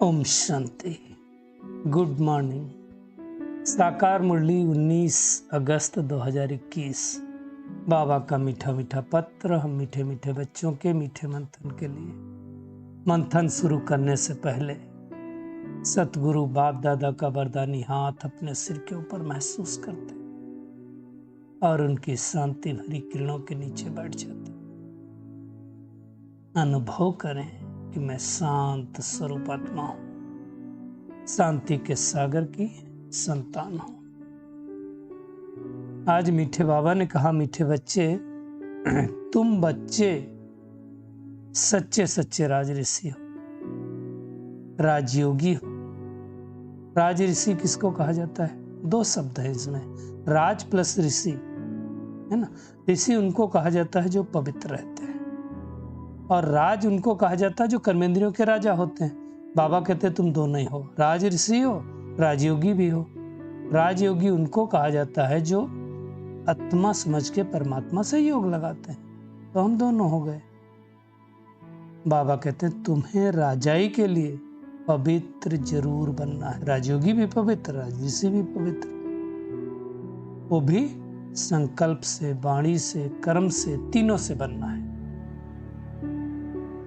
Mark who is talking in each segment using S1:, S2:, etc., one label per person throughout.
S1: Om Shanti. Good morning. साकार मुरली 19 अगस्त 2021। बाबा का मीठा मीठा पत्र हम मीठे मीठे बच्चों के मीठे मंथन के लिए। मंथन शुरू करने से पहले सतगुरु बाप दादा का वरदानी हाथ अपने सिर के ऊपर महसूस करते और उनकी शांति भरी किरणों के नीचे बैठ जाते। अनुभव करें कि मैं शांत स्वरूप आत्मा हूं, शांति के सागर की संतान हूं। आज मीठे बाबा ने कहा, मीठे बच्चे, तुम बच्चे सच्चे सच्चे राज ऋषि हो, राजयोगी हो। राज ऋषि किसको कहा जाता है? दो शब्द है इसमें, राज प्लस ऋषि, है ना। ऋषि उनको कहा जाता है जो पवित्र रहते हैं, और राज उनको कहा जाता है जो कर्मेंद्रियों के राजा होते हैं। बाबा कहते हैं तुम दोनों ही हो, राज ऋषि हो, राजयोगी भी हो। राजयोगी उनको कहा जाता है जो आत्मा समझ के परमात्मा से योग लगाते हैं। तो हम दोनों हो गए। बाबा कहते हैं तुम्हें राजाई के लिए पवित्र जरूर बनना है। राजयोगी भी पवित्र, राज ऋषि भी पवित्र, वो भी संकल्प से, वाणी से, कर्म से, तीनों से बनना है।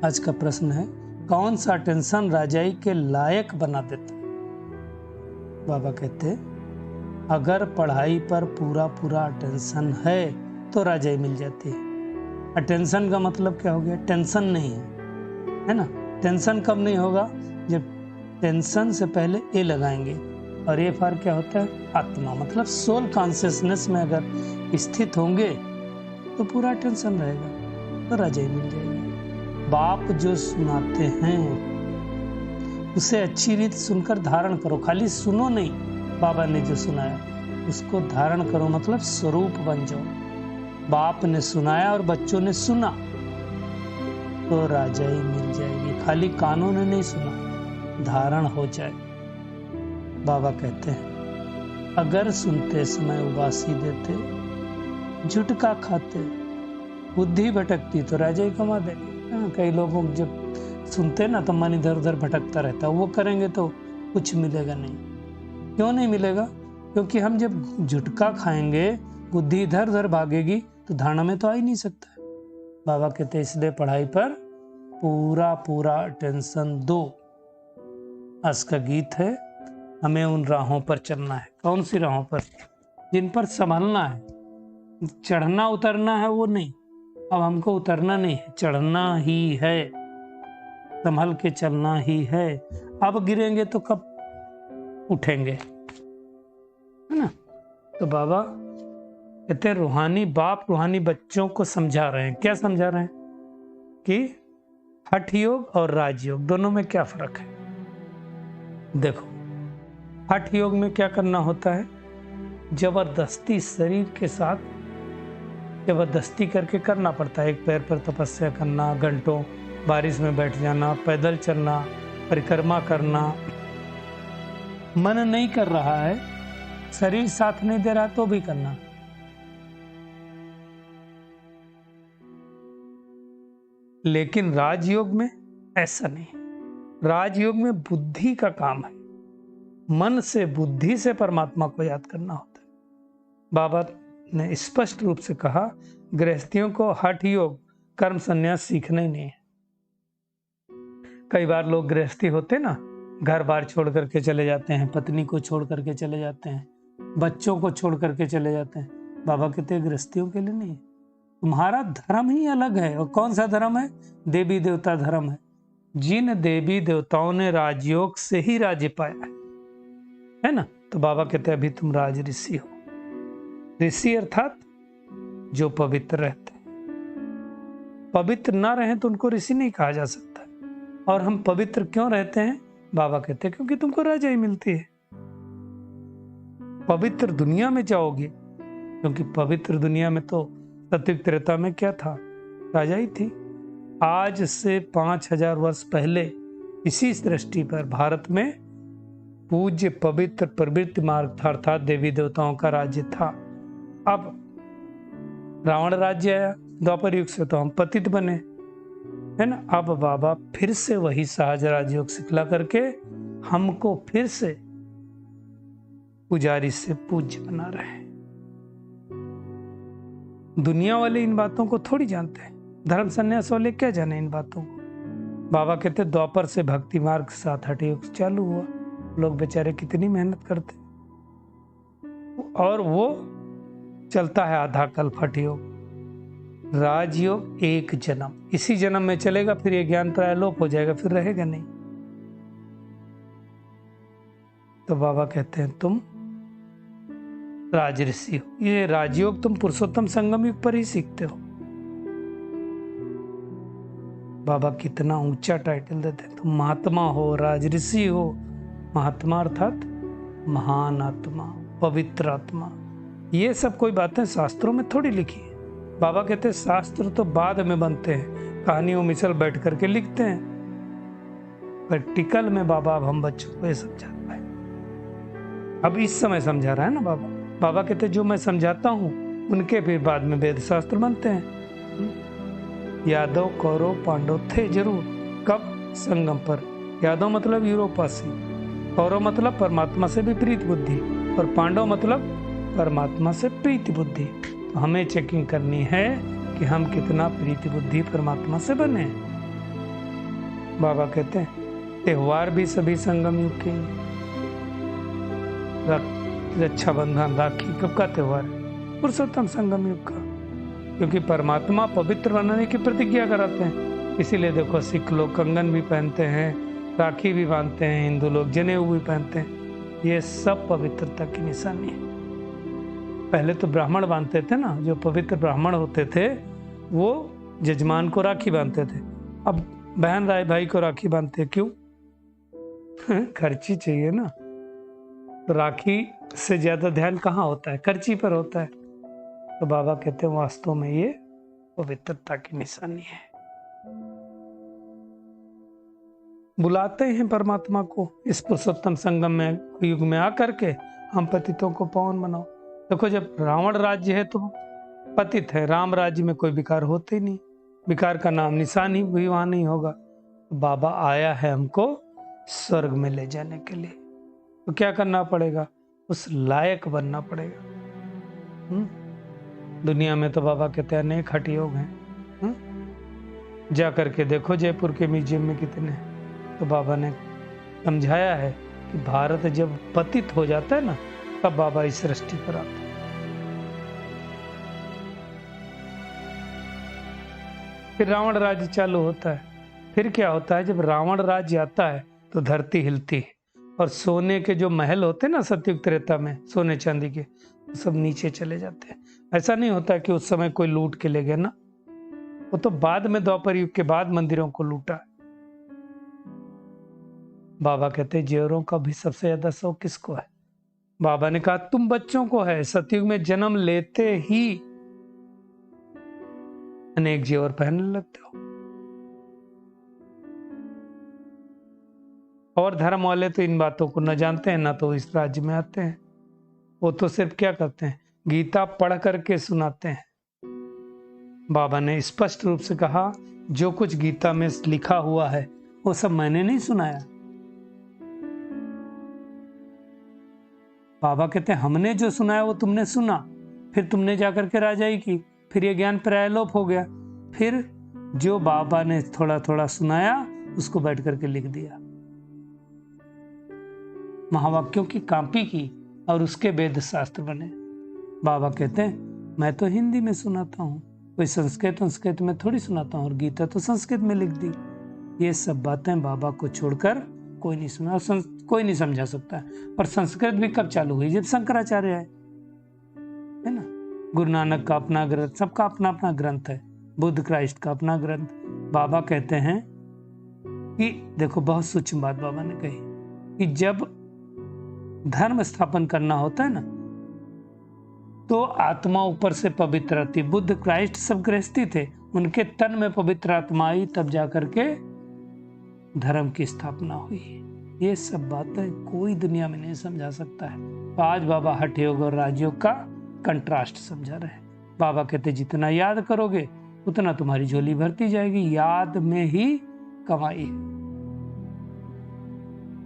S1: आज का प्रश्न है, कौन सा टेंशन राजाई के लायक बना देता है? बाबा कहते अगर पढ़ाई पर पूरा पूरा अटेंशन है तो राजाई मिल जाती है। अटेंशन का मतलब क्या हो गया? टेंशन नहीं है ना। टेंशन कब नहीं होगा? जब टेंशन से पहले ए लगाएंगे, और ए फॉर क्या होता है? आत्मा, मतलब सोल कॉन्शियसनेस में अगर स्थित होंगे तो पूरा टेंशन रहेगा, तो राजाई मिल जाएगी। बाप जो सुनाते हैं उसे अच्छी रीत सुनकर धारण करो। खाली सुनो नहीं, बाबा ने जो सुनाया उसको धारण करो, मतलब स्वरूप बन जाओ। बाप ने सुनाया और बच्चों ने सुना तो राजाई मिल जाएगी। खाली कानों ने नहीं सुना, धारण हो जाए। बाबा कहते हैं अगर सुनते समय उबासी देते, झुटका खाते, बुद्धि भटकती तो राजाई कमा देंगे। कई लोगों जब सुनते ना तो मन इधर उधर भटकता रहता, वो करेंगे तो कुछ मिलेगा नहीं। क्यों नहीं मिलेगा? क्योंकि हम जब झुटका खाएंगे, बुद्धि इधर उधर भागेगी तो धारणा में तो आ ही नहीं सकता है। बाबा कहते इसलिए पढ़ाई पर पूरा पूरा अटेंशन दो। आज का गीत है, हमें उन राहों पर चलना है। कौन सी राहों पर? जिन पर संभलना है। चढ़ना उतरना है वो नहीं, अब हमको उतरना नहीं है, चढ़ना ही है, संभल के चलना ही है। अब गिरेंगे तो कब उठेंगे, है ना। तो बाबा कहते रूहानी बाप रूहानी बच्चों को समझा रहे हैं। क्या समझा रहे हैं? कि हठ योग और राजयोग दोनों में क्या फर्क है। देखो, हठ योग में क्या करना होता है? जबरदस्ती शरीर के साथ जबरदस्ती करके करना पड़ता है। एक पैर पर तपस्या करना, घंटों बारिश में बैठ जाना, पैदल चलना, परिक्रमा करना। मन नहीं कर रहा है, शरीर साथ नहीं दे रहा तो भी करना। लेकिन राजयोग में ऐसा नहीं। राजयोग में बुद्धि का काम है, मन से, बुद्धि से परमात्मा को याद करना होता है। बाबा ने स्पष्ट रूप से कहा, गृहस्थियों को हठ योग कर्म संन्यास सीखना ही नहीं है। कई बार लोग गृहस्थी होते ना, घर बार छोड़ करके चले जाते हैं, पत्नी को छोड़ करके चले जाते हैं, बच्चों को छोड़ करके चले जाते हैं। बाबा कहते हैं गृहस्थियों के लिए नहीं, तुम्हारा धर्म ही अलग है। और कौन सा धर्म है? देवी देवता धर्म है। जिन देवी देवताओं ने राजयोग से ही राज्य पाया है ना। तो बाबा कहते हैं अभी तुम राज ऋषि हो। ऋषि अर्थात जो पवित्र रहते हैं। पवित्र ना रहे तो उनको ऋषि नहीं कहा जा सकता। और हम पवित्र क्यों रहते हैं? बाबा कहते हैं क्योंकि तुमको राजाई मिलती है। पवित्र दुनिया में जाओगे, क्योंकि पवित्र दुनिया में तो सत्युग त्रेता में क्या था? राजाई थी। आज से 5000 वर्ष पहले इसी सृष्टि पर भारत में पूज्य पवित्र प्रवृत्ति मार्ग था, अर्थात देवी देवताओं का राज्य था। अब रावण राज्य आया, द्वापर युग से तो हम पतित बने। है ना। अब बाबा फिर से वही सहज राजयोग सिखला करके हमको फिर से पुजारी से पूज्य बना रहे हैं। दुनिया वाले इन बातों को थोड़ी जानते हैं, धर्म संन्यास वाले क्या जाने इन बातों को। बाबा कहते द्वापर से भक्ति मार्ग के साथ हठ योग चालू हुआ, लोग बेचारे कितनी मेहनत करते और वो चलता है आधा कल्प हठ योग। राजयोग एक जन्म, इसी जन्म में चलेगा, फिर ये ज्ञान प्राय लोप हो जाएगा, फिर रहेगा नहीं। तो बाबा कहते हैं तुम राजऋषि हो। ये राजयोग तुम पुरुषोत्तम संगम युग पर ही सीखते हो। बाबा कितना ऊंचा टाइटल देते हैं, तुम महात्मा हो, राजऋषि हो। महात्मा अर्थात महान आत्मा, पवित्र आत्मा। ये सब कोई बातें शास्त्रों में थोड़ी लिखी है। बाबा कहते हैं शास्त्र तो बाद में बनते हैं, कहानियों मिसल बैठ करके लिखते हैं। प्रैक्टिकल में बाबा अब हम बच्चों को ये समझा रहा है, अब इस समय समझा रहा है ना बाबा। बाबा कहते हैं जो मैं समझाता हूँ उनके फिर बाद में वेद शास्त्र बनते हैं। यादव कौरव पांडव थे जरूर, कब? संगम पर। यादव मतलब यूरोपासी, कौरव मतलब परमात्मा से विपरीत बुद्धि, और पांडव मतलब परमात्मा से प्रीति बुद्धि। तो हमें चेकिंग करनी है कि हम कितना प्रीति बुद्धि परमात्मा से बने। बाबा कहते हैं त्योहार भी सभी संगम युग के। रक्षाबंधन, राखी कब का त्योहार है? पुरुषोत्तम संगम युग का, क्योंकि परमात्मा पवित्र बनाने की प्रतिज्ञा कराते हैं। इसीलिए देखो सिख लोग कंगन भी पहनते हैं, राखी भी बांधते हैं, हिंदू लोग जनेऊ भी पहनते हैं। ये सब पवित्रता की निशानी है। पहले तो ब्राह्मण बांधते थे ना, जो पवित्र ब्राह्मण होते थे वो जजमान को राखी बांधते थे। अब बहन राय भाई को राखी बांधते, क्यों? खर्ची चाहिए ना। तो राखी से ज्यादा ध्यान कहाँ होता है? खर्ची पर होता है। तो बाबा कहते हैं वास्तव में ये पवित्रता की निशानी है। बुलाते हैं परमात्मा को इस पुरुषोत्तम संगम में युग में आकर के, हम पतितों को पावन बनाओ। देखो जब रावण राज्य है तो पतित है, राम राज्य में कोई विकार होते ही नहीं, विकार का नाम निशान ही भी वहां नहीं होगा। बाबा आया है हमको स्वर्ग में ले जाने के लिए, तो क्या करना पड़ेगा? उस लायक बनना पड़ेगा। दुनिया में तो बाबा कहते हैं अनेक हठ योग हैं। जा करके देखो जयपुर के म्यूजियम में कितने। तो बाबा ने समझाया है कि भारत जब पतित हो जाता है ना, तब बाबा इस सृष्टि पर आते हैं। फिर रावण राज्य चालू होता है। फिर क्या होता है? जब रावण राज्य आता है तो धरती हिलती है, और सोने के जो महल होते हैं ना सतयुग त्रेता में, सोने चांदी के, सब नीचे चले जाते हैं। ऐसा नहीं होता कि उस समय कोई लूट के ले गया ना, वो तो बाद में द्वापर युग के बाद मंदिरों को लूटा। बाबा कहते हैं जेवरों का भी सबसे ज्यादा शौक किसको है? बाबा ने कहा तुम बच्चों को है। सतयुग में जन्म लेते ही अनेक जेवर पहनने लगते हो। और धर्म वाले तो इन बातों को न जानते हैं, ना तो इस राज्य में आते हैं। वो तो सिर्फ क्या करते हैं? गीता पढ़ करके सुनाते हैं। बाबा ने स्पष्ट रूप से कहा जो कुछ गीता में लिखा हुआ है वो सब मैंने नहीं सुनाया। बाबा कहते हैं हमने जो सुनाया वो तुमने सुना, फिर तुमने जाकर के राजाई की, फिर ये ज्ञान प्रायलोप हो गया। फिर जो बाबा ने थोड़ा थोड़ा सुनाया उसको बैठ करके लिख दिया, महावाक्यों की कॉपी की, और उसके वेद शास्त्र बने। बाबा कहते हैं मैं तो हिंदी में सुनाता हूँ, कोई संस्कृत में थोड़ी सुनाता हूँ, और गीता तो संस्कृत में लिख दी। ये सब बातें बाबा को छोड़कर कोई नहीं सुना, कोई नहीं समझा सकता। और संस्कृत भी कब चालू हुई? जब शंकराचार्य आए, है ना। गुरु नानक का अपना ग्रंथ, सबका अपना अपना ग्रंथ है, बुद्ध क्राइस्ट का अपना ग्रंथ। बाबा कहते हैं कि देखो बहुत सूक्ष्म बात बाबा ने कही कि जब धर्म स्थापन करना होता है ना, तो आत्मा ऊपर से पवित्र रहती। बुद्ध क्राइस्ट सब गृहस्थी थे, उनके तन में पवित्र आत्मा आई, तब जाकर के धर्म की स्थापना हुई। ये सब बातें कोई दुनिया में नहीं समझा सकता है। तो आज बाबा हठ योग और राजयोग का कंट्रास्ट समझा रहे हैं। बाबा कहते जितना याद करोगे उतना तुम्हारी झोली भरती जाएगी। याद में ही कमाई है।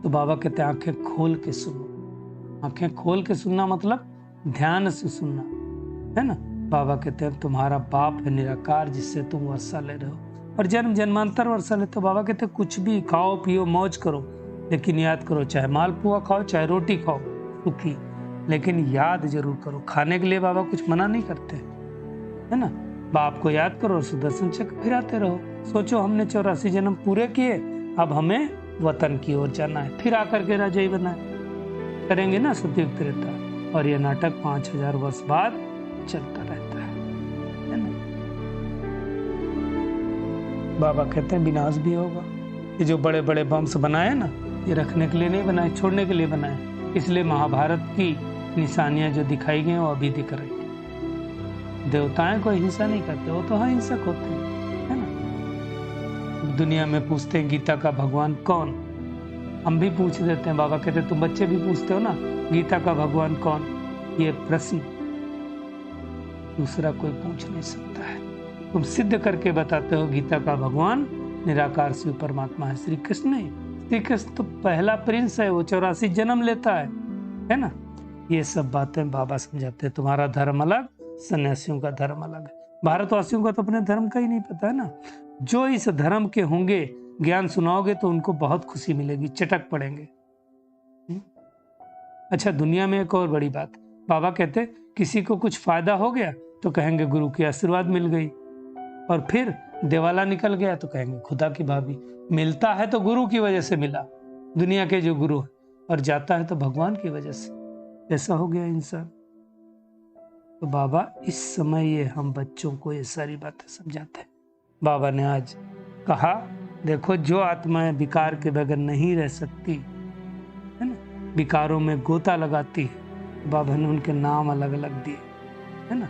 S1: तो बाबा कहते हैं आंखें खोल के सुनो। आंखें खोल के सुनना मतलब ध्यान से सुनना, है ना। बाबा कहते हैं तुम्हारा बाप है निराकार जिससे तुम वर्षा ले रहे हो, और जन्म जन्मांतर वर्षा लेते हो। बाबा कहते हैं कुछ भी खाओ पियो मौज करो, लेकिन याद करो चाहे मालपुआ खाओ चाहे रोटी खाओ सुखी, लेकिन याद जरूर करो। खाने के लिए बाबा कुछ मना नहीं करते, है ना। बाप को याद करो और सुदर्शन चक्र फिराते रहो। सोचो हमने 84 जन्म पूरे किए, अब हमें वतन की ओर जाना है, फिर आकर के राजा ही बना है। करेंगे ना सतयुग त्रेता, और यह नाटक 5000 वर्ष बाद चलता रहता है ना। बाबा कहते हैं विनाश भी होगा। ये जो बड़े बड़े बम्स बनाए ना, ये रखने के लिए नहीं बनाए, छोड़ने के लिए बनाए। इसलिए महाभारत की निशानियां जो दिखाई गई वो अभी दिख रही है। देवताएं कोई हिंसा नहीं करते, वो तो अहिंसक होते हैं, है ना। दुनिया में पूछते हैं गीता का भगवान कौन, हम भी पूछ देते हैं। बाबा कहते तुम बच्चे भी पूछते हो ना गीता का भगवान कौन, ये प्रश्न दूसरा कोई पूछ नहीं सकता है। तुम सिद्ध करके बताते हो गीता का भगवान निराकार शिव परमात्मा है, श्री कृष्ण है। श्री कृष्ण तो पहला प्रिंस है, वो 84 जन्म लेता है ना। ये सब बातें बाबा समझाते हैं। तुम्हारा धर्म अलग, सन्यासियों का धर्म अलग है। भारतवासियों का तो अपने धर्म का ही नहीं पता है ना। जो इस धर्म के होंगे ज्ञान सुनाओगे तो उनको बहुत खुशी मिलेगी, चटक पड़ेंगे। अच्छा, दुनिया में एक और बड़ी बात, बाबा कहते किसी को कुछ फायदा हो गया तो कहेंगे गुरु की आशीर्वाद मिल गई, और फिर देवाला निकल गया तो कहेंगे खुदा की भाभी। मिलता है तो गुरु की वजह से मिला, दुनिया के जो गुरु है, और जाता है तो भगवान की वजह से। ऐसा हो गया इंसान। तो बाबा इस समय ये हम बच्चों को ये सारी बातें समझाते हैं। बाबा ने आज कहा देखो जो आत्माएं विकार के बगैर नहीं रह सकती है ना, विकारों में गोता लगाती है, बाबा ने उनके नाम अलग अलग दिए, है ना।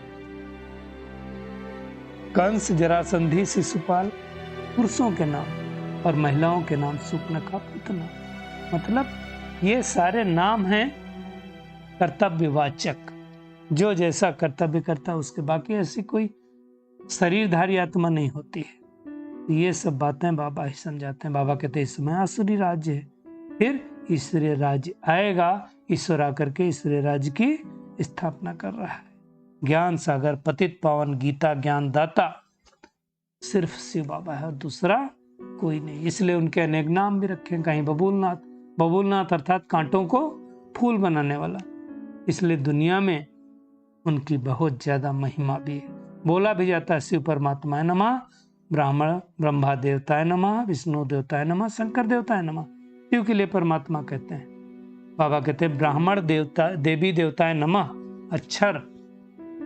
S1: कंस, जरासंधी, शिशुपाल पुरुषों के नाम, और महिलाओं के नाम सुपर्णखा, पूतना। मतलब ये सारे नाम हैं कर्तव्यवाचक। जो जैसा कर्तव्य करता है उसके, बाकी ऐसी कोई शरीरधारी आत्मा नहीं होती है। ये सब बातें बाबा ही समझाते हैं। बाबा कहते हैं इस समय आसुरी राज्य है, फिर ईश्वरीय राज्य आएगा। ईश्वर आकर के ईश्वरीय राज्य की स्थापना कर रहा है। ज्ञान सागर, पतित पावन, गीता ज्ञान दाता सिर्फ शिव बाबा है और दूसरा कोई नहीं। इसलिए उनके अनेक नाम भी रखे, कहीं बबूलनाथ। बबूलनाथ अर्थात कांटों को फूल बनाने वाला। इसलिए दुनिया में उनकी बहुत ज्यादा महिमा भी है। बोला भी जाता है शिव परमात्मा नमः, ब्राह्मण ब्रह्मा देवताय नमः, विष्णु देवताय नमः, शंकर देवताय नमः। शिव के लिए परमात्मा कहते हैं। बाबा कहते हैं ब्राह्मण देवता देवी देवताय नमः, अक्षर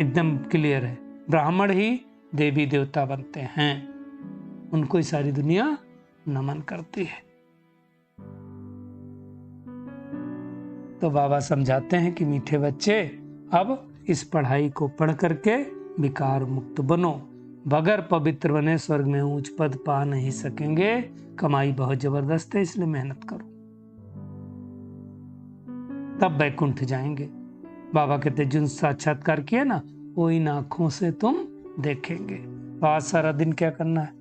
S1: एकदम क्लियर है। ब्राह्मण ही देवी देवता बनते हैं, उनको ही सारी दुनिया नमन करती है। तो बाबा समझाते हैं कि मीठे बच्चे अब इस पढ़ाई को पढ़ करके विकार मुक्त बनो। बगैर पवित्र बने स्वर्ग में ऊंच पद पा नहीं सकेंगे। कमाई बहुत जबरदस्त है, इसलिए मेहनत करो, तब वैकुंठ जाएंगे। बाबा कहते जिन साक्षात्कार किया ना वो इन आंखों से तुम देखेंगे। तो आज सारा दिन क्या करना है,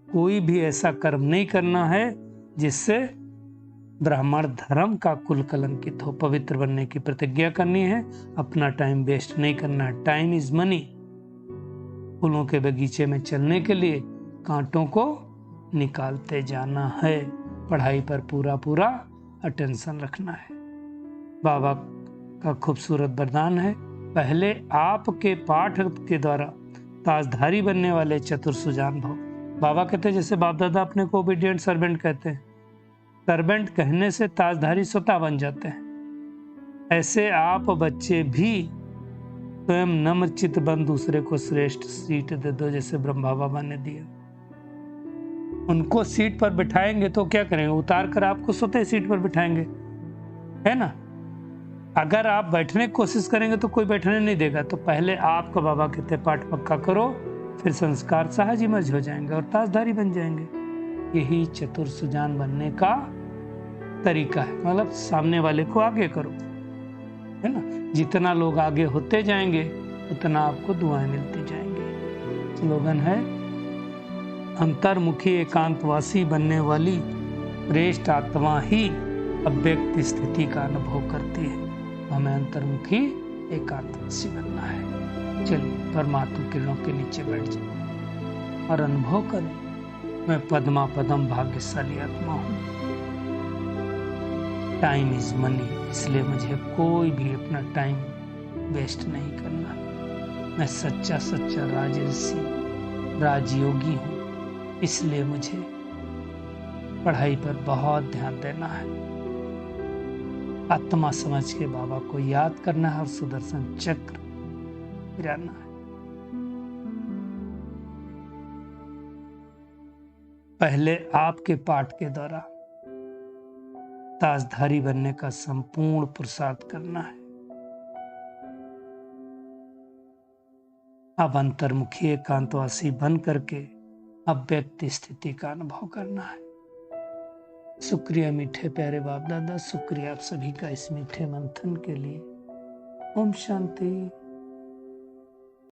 S1: कोई भी ऐसा कर्म नहीं करना है जिससे ब्राह्मण धर्म का कुल कलंकित हो। पवित्र बनने की प्रतिज्ञा करनी है, अपना टाइम वेस्ट नहीं करना है। Time is money. फूलों के बगीचे में चलने के लिए कांटों को निकालते जाना है। पढ़ाई पर पूरा पूरा अटेंशन रखना है। बाबा का खूबसूरत वरदान है, पहले आपके पाठ के द्वारा ताजधारी बनने वाले चतुर सुजान भव। बाबा कहते हैं जैसे बाप दादा अपने को ओबीडिएंट सर्वेंट कहते हैं, सर्वेंट कहने से ताजधारी स्वतः बन जाते हैं। ऐसे आप बच्चे भी स्वयं नम्र चित्त बन दूसरे को श्रेष्ठ सीट दे दो, जैसे ब्रह्मा बाबा ने दिया। उनको सीट पर बिठाएंगे तो क्या करेंगे, उतार कर आपको स्वतः सीट पर बिठाएंगे, है ना। अगर आप बैठने की कोशिश करेंगे तो कोई बैठने नहीं देगा। तो पहले आपका बाबा कहते पाठ पक्का करो, फिर संस्कार सहज ही मर्ज हो जाएंगे और ताजधारी बन जाएंगे। यही चतुर सुजान बनने का तरीका है। मतलब सामने वाले को आगे करो, है ना। जितना लोग आगे होते जाएंगे उतना आपको दुआएं मिलती जाएंगी। स्लोगन है अंतर्मुखी एकांतवासी बनने वाली श्रेष्ठ आत्मा ही अव्यक्त स्थिति का अनुभव करती है। हमें अंतर्मुखी एकांतवासी बनना है। चलिए परमात्मा किरणों के नीचे बैठ जाओ और अनुभव करें, मैं पद्मा पदम भाग्यशाली आत्मा हूँ। टाइम इज मनी, इसलिए मुझे कोई भी अपना टाइम वेस्ट नहीं करना। मैं सच्चा सच्चा राजर्षि राजयोगी हूँ, इसलिए मुझे पढ़ाई पर बहुत ध्यान देना है। आत्मा समझ के बाबा को याद करना है और सुदर्शन चक्र गिराना है। पहले आपके पाठ के द्वारा ताजधारी बनने का संपूर्ण पुरुषार्थ करना है। अब अंतर्मुखी एकांतवासी बन करके अव्यक्त स्थिति का अनुभव करना है। शुक्रिया मीठे प्यारे बाप दादा, शुक्रिया आप सभी का इस मीठे मंथन के लिए। ओम शांति।